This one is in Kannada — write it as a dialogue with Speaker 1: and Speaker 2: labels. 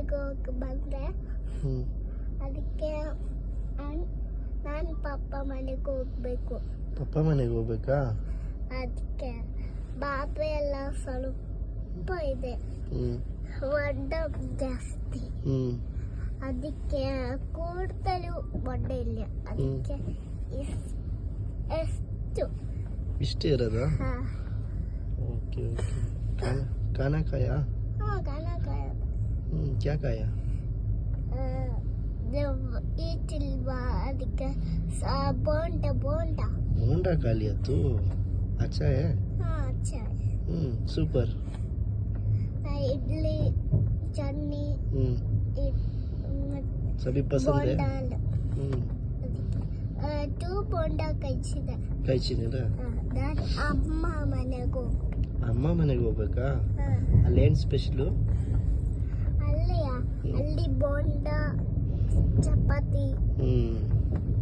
Speaker 1: ಮನೆಗೆ ಹೋಗಿ ಬಂದೆ. ಅದಕ್ಕೆ ನಾನು ಪಪ್ಪ ಮನೆಗೆ ಹೋಗ್ಬೇಕು.
Speaker 2: ಪಪ್ಪ ಮನೆಗೆ ಹೋಗ್ಬೇಕಾ?
Speaker 1: ಅದಕ್ಕೆ ಬಾಬೆ ಎಲ್ಲ ಸ್ವಲ್ಪ ಇದೆ, ಒಡ್ಡ ಜಾಸ್ತಿ. ಅದಕ್ಕೆ ಕೂಡ್ತಲೂ ಒಡ್ಡ ಇಲ್ಲ. ಅದಕ್ಕೆ ಎಷ್ಟು
Speaker 2: ಇಷ್ಟೇ ಇರೋದಾ? ओके ओके खाना खाया?
Speaker 1: हाँ खाना खाया.
Speaker 2: क्या खाया?
Speaker 1: जब इडली ಅದಕ್ಕೆ बोंडा बोंडा
Speaker 2: बोंडा खा लिया तू? अच्छा है?
Speaker 1: हाँ अच्छा है.
Speaker 2: सुपर.
Speaker 1: इडली चटनी
Speaker 2: सभी पसंद है?
Speaker 1: ಟೂ ಬೋಂಡ
Speaker 2: കഴിച്ചില്ല.
Speaker 1: ಅಮ್ಮ ಮನೆಗೆ ಹೋಗ್ಬೇಕು.
Speaker 2: ಅಮ್ಮ ಮನೆಗೆ ಹೋಗ್ಬೇಕಾ? ಅಲ್ಲೇನ್ ಸ್ಪೆಷಲು?
Speaker 1: ಅಲ್ಲಿ ಬೋಂಡ ಚಪಾತಿ